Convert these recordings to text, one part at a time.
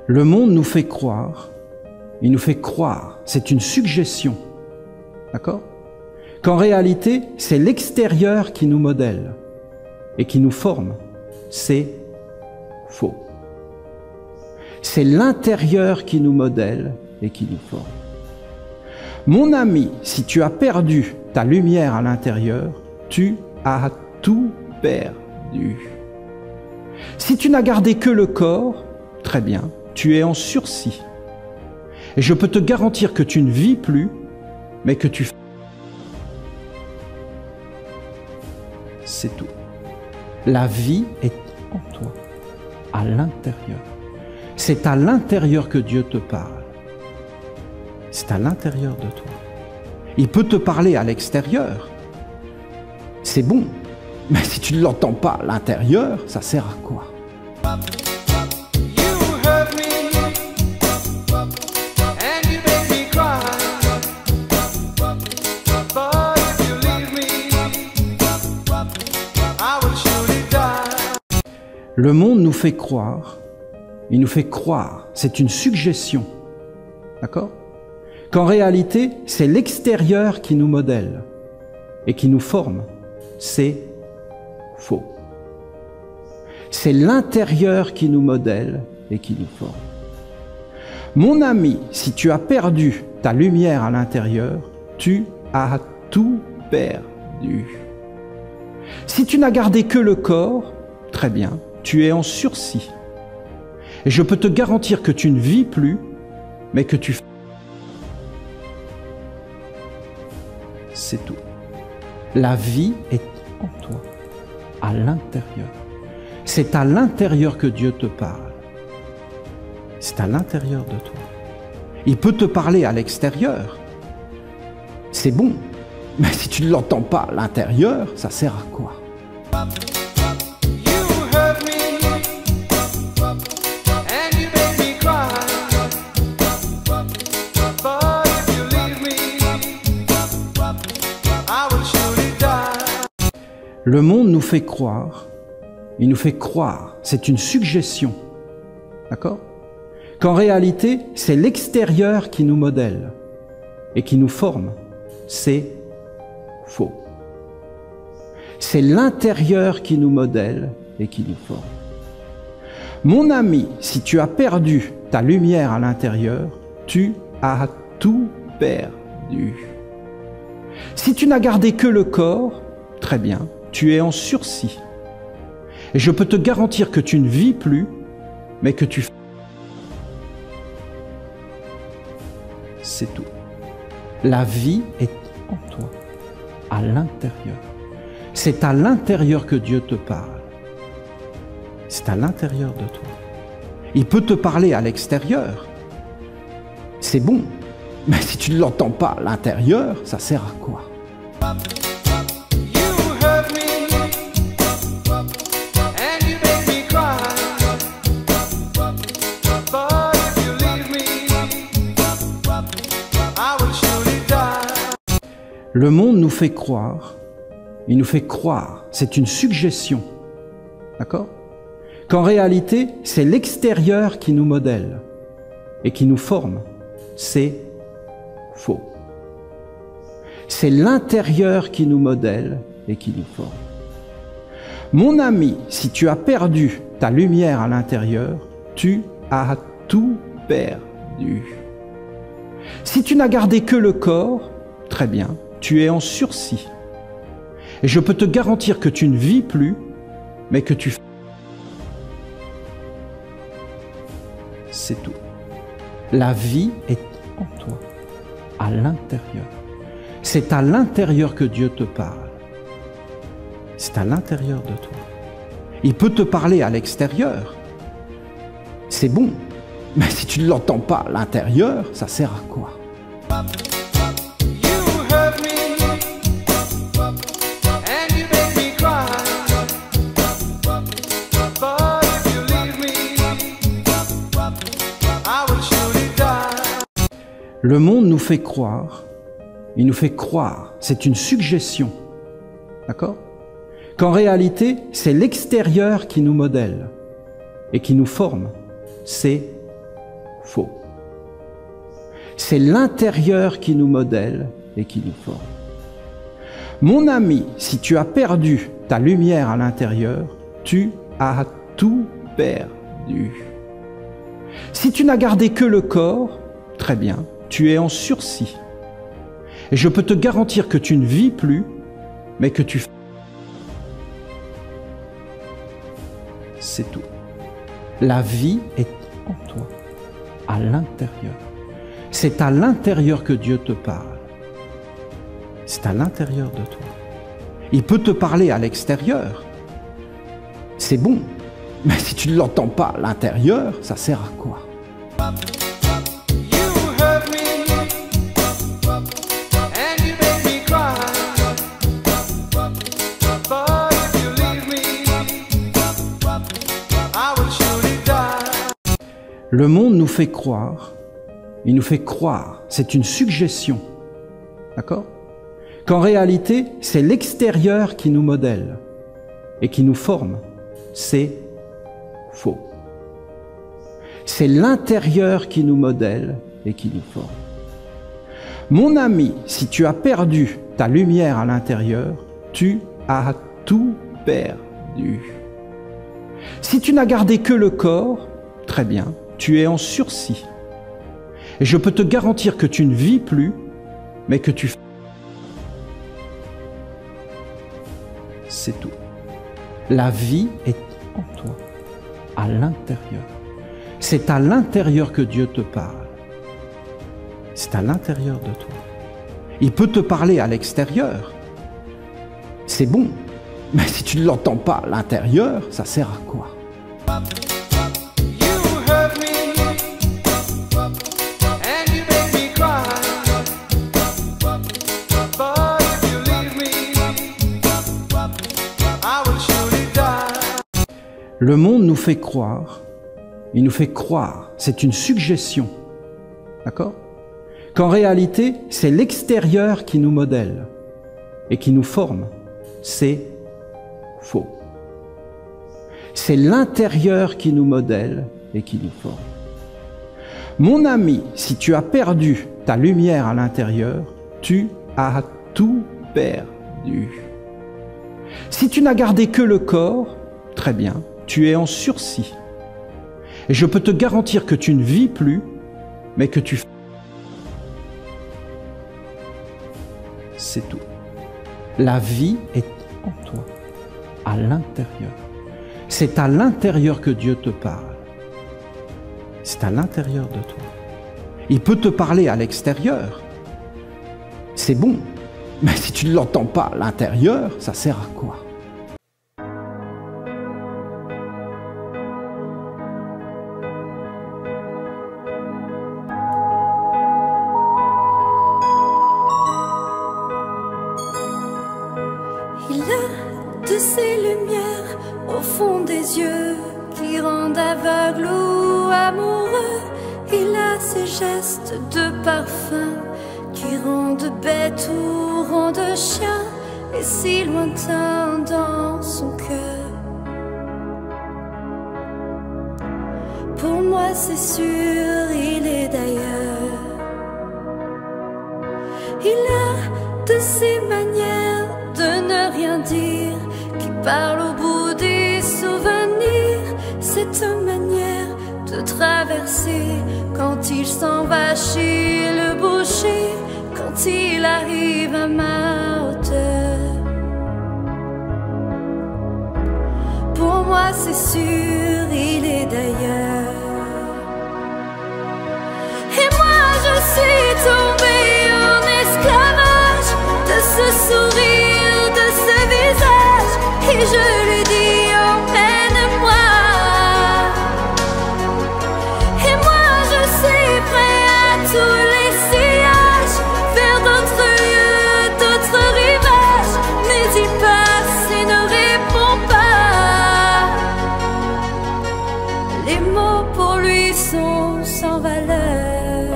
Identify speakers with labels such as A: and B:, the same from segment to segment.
A: Le monde nous fait croire, il nous fait croire, c'est une suggestion, d'accord? Qu'en réalité, c'est l'extérieur qui nous modèle et qui nous forme. C'est faux. C'est l'intérieur qui nous modèle et qui nous forme. Mon ami, si tu as perdu ta lumière à l'intérieur, tu as tout perdu. Si tu n'as gardé que le corps, très bien, tu es en sursis. Et je peux te garantir que tu ne vis plus, mais que tu... C'est tout. La vie est en toi, à l'intérieur. C'est à l'intérieur que Dieu te parle. C'est à l'intérieur de toi. Il peut te parler à l'extérieur. C'est bon. Mais si tu ne l'entends pas à l'intérieur, ça sert à quoi? Le monde nous fait croire, il nous fait croire, c'est une suggestion, d'accord? Qu'en réalité, c'est l'extérieur qui nous modèle et qui nous forme. C'est faux. C'est l'intérieur qui nous modèle et qui nous forme. Mon ami, si tu as perdu ta lumière à l'intérieur, tu as tout perdu. Si tu n'as gardé que le corps, très bien, tu es en sursis. Et je peux te garantir que tu ne vis plus, mais que tu... C'est tout. La vie est en toi, à l'intérieur. C'est à l'intérieur que Dieu te parle. C'est à l'intérieur de toi. Il peut te parler à l'extérieur. C'est bon. Mais si tu ne l'entends pas à l'intérieur, ça sert à quoi? Le monde nous fait croire, il nous fait croire, c'est une suggestion, d'accord? Qu'en réalité, c'est l'extérieur qui nous modèle et qui nous forme. C'est faux. C'est l'intérieur qui nous modèle et qui nous forme. Mon ami, si tu as perdu ta lumière à l'intérieur, tu as tout perdu. Si tu n'as gardé que le corps, très bien, tu es en sursis. Et je peux te garantir que tu ne vis plus, mais que tu... C'est tout. La vie est en toi, à l'intérieur. C'est à l'intérieur que Dieu te parle. C'est à l'intérieur de toi. Il peut te parler à l'extérieur. C'est bon. Mais si tu ne l'entends pas à l'intérieur, ça sert à quoi? Le monde nous fait croire, il nous fait croire, c'est une suggestion, d'accord? Qu'en réalité, c'est l'extérieur qui nous modèle et qui nous forme. C'est faux. C'est l'intérieur qui nous modèle et qui nous forme. Mon ami, si tu as perdu ta lumière à l'intérieur, tu as tout perdu. Si tu n'as gardé que le corps, très bien, tu es en sursis. Et je peux te garantir que tu ne vis plus, mais que tu... C'est tout. La vie est en toi, à l'intérieur. C'est à l'intérieur que Dieu te parle. C'est à l'intérieur de toi. Il peut te parler à l'extérieur. C'est bon. Mais si tu ne l'entends pas à l'intérieur, ça sert à quoi? Le monde nous fait croire, il nous fait croire, c'est une suggestion, d'accord? Qu'en réalité, c'est l'extérieur qui nous modèle et qui nous forme. C'est faux. C'est l'intérieur qui nous modèle et qui nous forme. Mon ami, si tu as perdu ta lumière à l'intérieur, tu as tout perdu. Si tu n'as gardé que le corps, très bien, tu es en sursis. Et je peux te garantir que tu ne vis plus, mais que tu... C'est tout. La vie est en toi, à l'intérieur. C'est à l'intérieur que Dieu te parle. C'est à l'intérieur de toi. Il peut te parler à l'extérieur. C'est bon. Mais si tu ne l'entends pas à l'intérieur, ça sert à quoi? Le monde nous fait croire, il nous fait croire, c'est une suggestion, d'accord? Qu'en réalité, c'est l'extérieur qui nous modèle et qui nous forme. C'est faux. C'est l'intérieur qui nous modèle et qui nous forme. Mon ami, si tu as perdu ta lumière à l'intérieur, tu as tout perdu. Si tu n'as gardé que le corps, très bien, tu es en sursis. Et je peux te garantir que tu ne vis plus, mais que tu... C'est tout. La vie est en toi, à l'intérieur. C'est à l'intérieur que Dieu te parle. C'est à l'intérieur de toi. Il peut te parler à l'extérieur. C'est bon. Mais si tu ne l'entends pas à l'intérieur, ça sert à quoi? Le monde nous fait croire, il nous fait croire, c'est une suggestion, d'accord? Qu'en réalité, c'est l'extérieur qui nous modèle et qui nous forme. C'est faux. C'est l'intérieur qui nous modèle et qui nous forme. Mon ami, si tu as perdu ta lumière à l'intérieur, tu as tout perdu. Si tu n'as gardé que le corps, très bien, tu es en sursis. Et je peux te garantir que tu ne vis plus, mais que tu... C'est tout. La vie est en toi, à l'intérieur. C'est à l'intérieur que Dieu te parle. C'est à l'intérieur de toi. Il peut te parler à l'extérieur. C'est bon. Mais si tu ne l'entends pas à l'intérieur, ça sert à quoi?
B: Il a de ces lumières au fond des yeux qui rendent aveugle ou amoureux. Il a ces gestes de parfum qui rendent bête ou rendent chien, et si lointain dans son cœur. Pour moi c'est sûr, il est d'ailleurs. Il a de ces manières de ne rien dire, qui parle au bout des souvenirs. Cette manière de traverser quand il s'en va chez le boucher, quand il arrive à ma hauteur. Pour moi c'est sûr, il est d'ailleurs. Et moi je suis tombée en esclavage de ce sourire, de ce visage, et je lui dis emmène-moi. Et moi je suis prêt à tous les sillages, vers d'autres lieux, d'autres rivages, mais il passe et ne répond pas. Les mots pour lui sont sans valeur.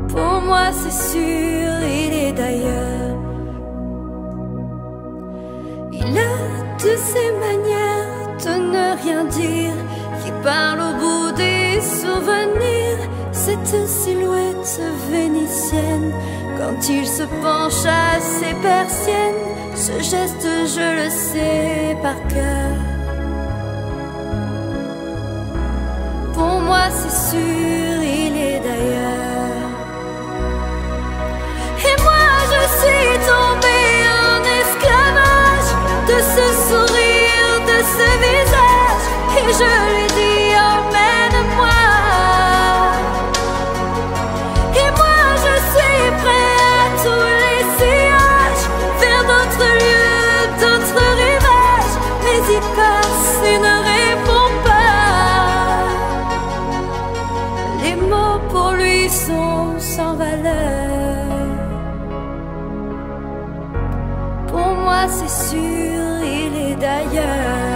B: Pour moi c'est sûr, il est d'ailleurs. Il a de ces manières de ne rien dire, qui parle au bout des souvenirs. Cette silhouette vénitienne, quand il se penche à ses persiennes, ce geste je le sais par cœur. Pour moi c'est sûr, il est d'ailleurs. Et moi je suis tombée en esclavage de ce sourire, de ce visage, et je lui dis emmène-moi. Et moi je suis prêt à tous les sillages, vers d'autres lieux, d'autres rivages, mais il passe et ne répond pas. Les mots pour lui sont sans valeur. Pour moi c'est sûr, il est d'ailleurs.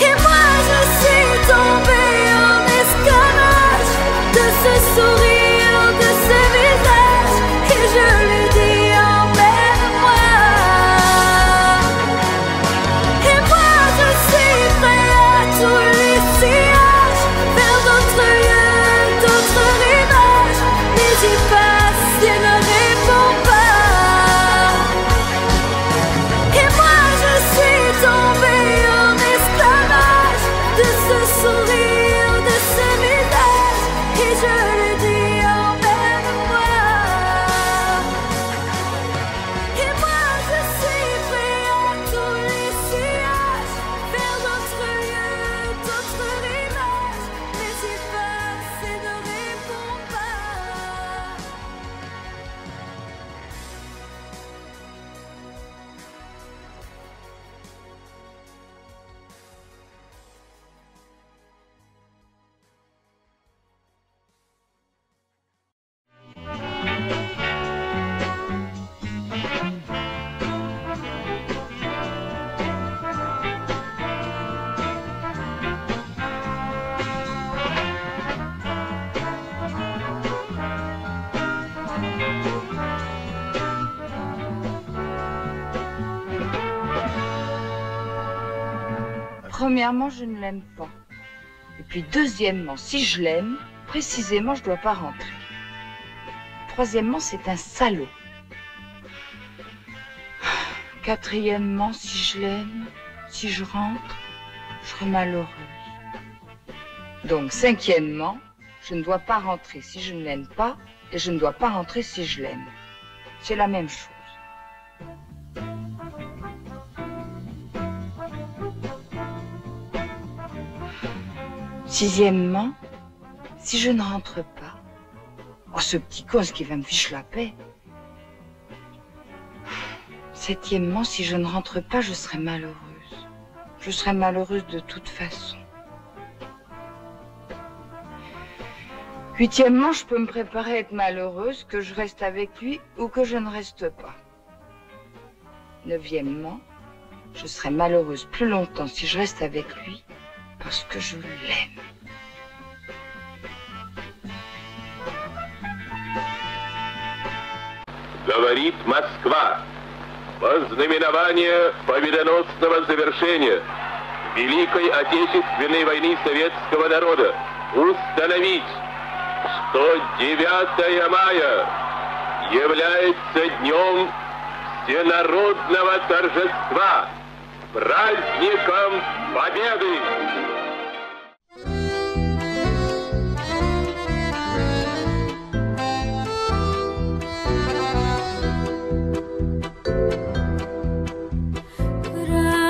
B: Et moi je suis tombée en esclavage de ce sourire, de ce visage, et je lui dis emmène-moi. Et moi je suis prêt à tous les sillages, vers d'autres lieux, d'autres rivages, mais il passe et ne répond pas. Et moi je suis tombée en esclavage de ce sourire, de ce visage, et je lui dis emmène-moi. Et moi je suis prêt à tous les sillages, vers d'autres lieux, d'autres rivages, mais il passe et ne répond pas.
C: Premièrement, je ne l'aime pas. Et puis deuxièmement, si je l'aime, précisément, je ne dois pas rentrer. Troisièmement, c'est un salaud. Quatrièmement, si je l'aime, si je rentre, je serai malheureuse. Donc, cinquièmement, je ne dois pas rentrer si je ne l'aime pas, et je ne dois pas rentrer si je l'aime. C'est la même chose. Sixièmement, si je ne rentre pas, oh, ce petit con, ce qui va me fiche la paix. Septièmement, si je ne rentre pas, je serai malheureuse. Je serai malheureuse de toute façon. Huitièmement, je peux me préparer à être malheureuse, que je reste avec lui ou que je ne reste pas. Neuvièmement, je serai malheureuse plus longtemps si je reste avec lui, parce que je l'aime.
D: Говорит Москва. Вознаменование победоносного завершения Великой Отечественной войны советского народа установить, что 9 мая является днем всенародного торжества, праздником Победы!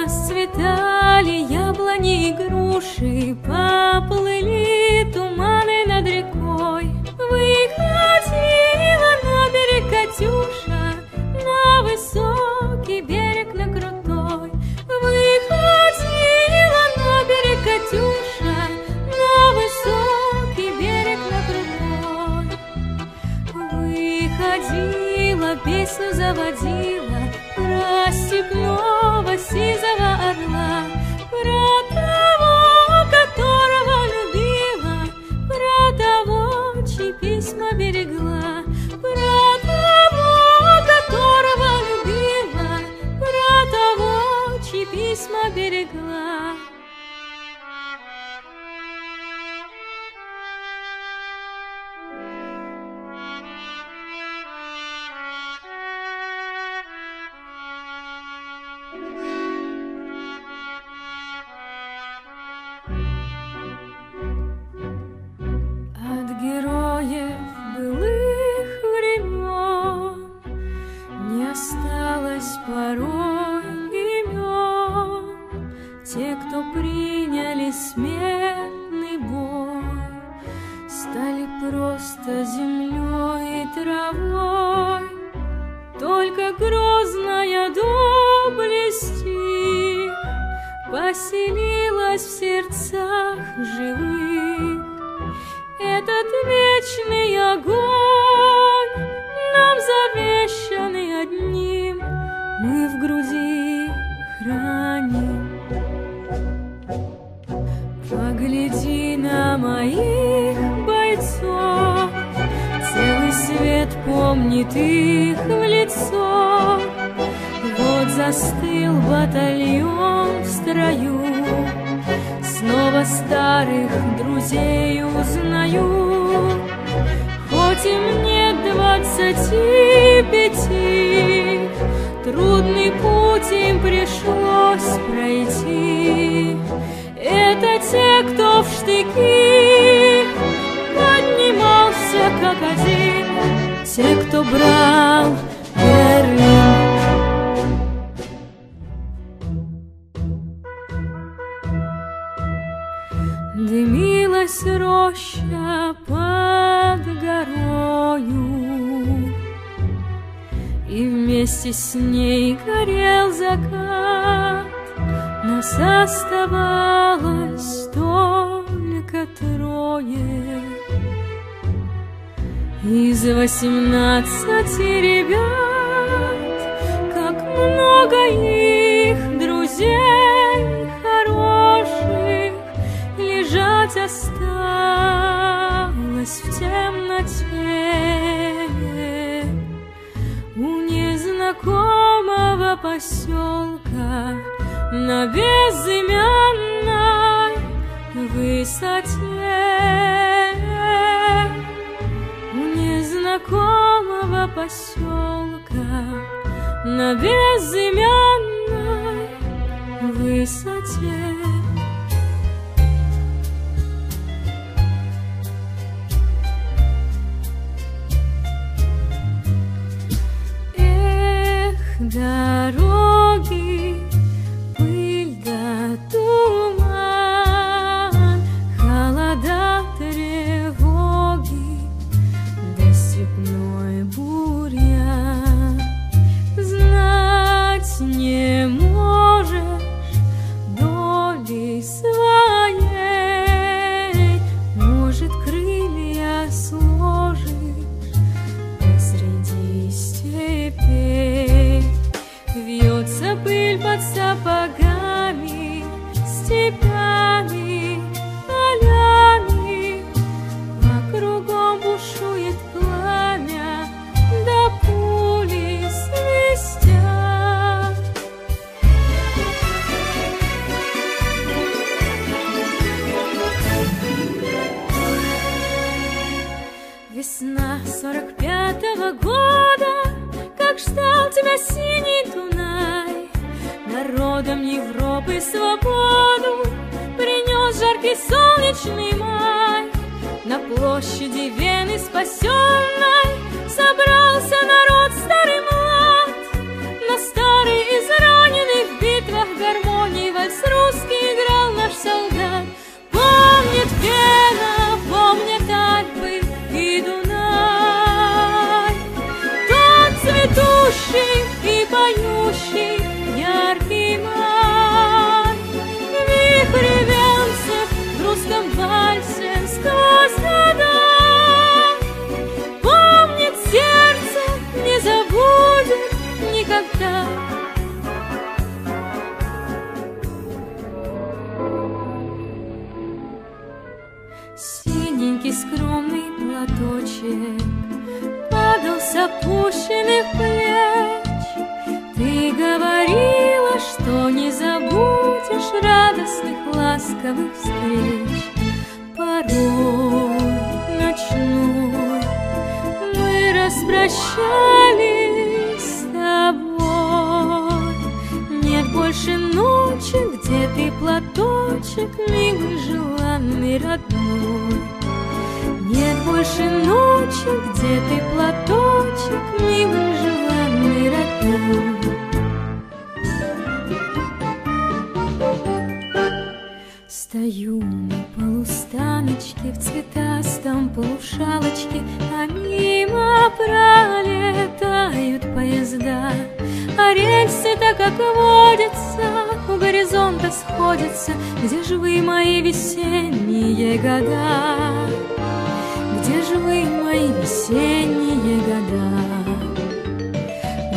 B: Расцветали яблони и груши, поплыли туманы над рекой. Выходила на берег Катюша, на высокий берег, на крутой. Выходила на берег Катюша, на высокий берег, на крутой. Выходила, песню заводила про степного сизого орла, про того, которого любила, про того, чьи письма берегла, про того, которого любила, про того, чьи письма берегла. бессменный бой стали просто землей и травой. Только грозная доблесть их поселилась в сердцах живых. Этот вечный огонь, нам завещанный одним, мы в груди храним. Погляди на моих бойцов, целый свет помнит их в лицо. Вот застыл батальон в строю, снова старых друзей узнаю. Хоть им нет 25, трудный путь им пришлось пройти. Это те, кто в штыки поднимался как один, те, кто брал Берлин. Дымилась роща под горою, и вместе с ней горел закат. Нас оставалось только трое из 18 ребят. Как много их друзей хороших лежать осталось в темноте у незнакомого поселка на безымянной высоте. У незнакомого поселка на безымянной высоте. Дороги, пыль да туман, холода, тревоги, да степной бурьян. Знать не можешь доли своей, может, крылья сложишь посреди степей. Вьется пыль под сапогами, степями, полями, а кругом бушует пламя, да пули свистят. Весна 45-го года, как ждал тебя синий Дунай, народам Европы свободу принес жаркий солнечный май. На площади Вены спасенной собрался народ старый млад, но старый израненный в битвах гармонии вальс русский играл наш солдат. Помнит Вена, помнят Альпы и Дунай, тот цветущий и поющий яркий май. Вихрь венцев в русском вальсе сквозь года. Помнит сердце, не забудет никогда. Синенький скромный платочек падал с опущенных плеч. Ты говорила, что не забудешь радостных ласковых встреч. Порой ночной мы распрощались с тобой. Нет больше ночи, где ты платочек, милый, желанный, родной. Нет больше ночи, где ты платочек, милый, желанный, родной. Стою на полустаночке в цветастом полушалочке, а мимо пролетают поезда, а рельсы-то, как водится, у горизонта сходятся. Где же вы, мои весенние года? Где же вы, мои весенние года?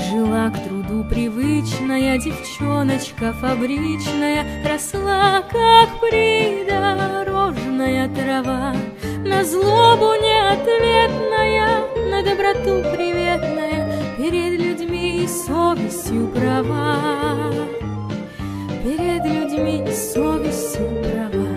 B: Жила к труду привычная девчоночка фабричная, росла, как придорожная трава, на злобу неответная, на доброту приветная, перед людьми и совестью права, перед людьми и совестью права.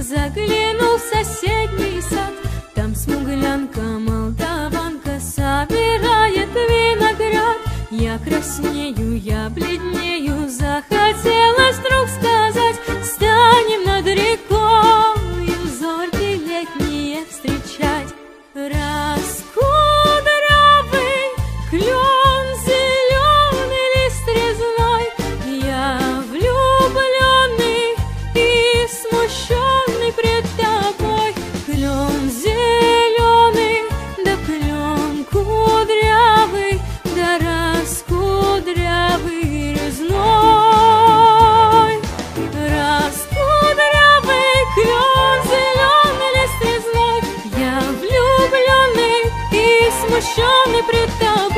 B: Заглянул в соседний сад, там смуглянка, молдаванка собирает виноград. Я краснею, я бледнею, захотелось вдруг сказать: станем над рекой зорьки летние встречать. Раскудрявый клен, зеленый лист резной, я влюбленный и смущенный пред тобой. Клен зеленый, да клен кудрявый, да раскудрявый резной. Раскудрявый клен, зеленый лист резной, я влюбленный и смущенный пред тобой.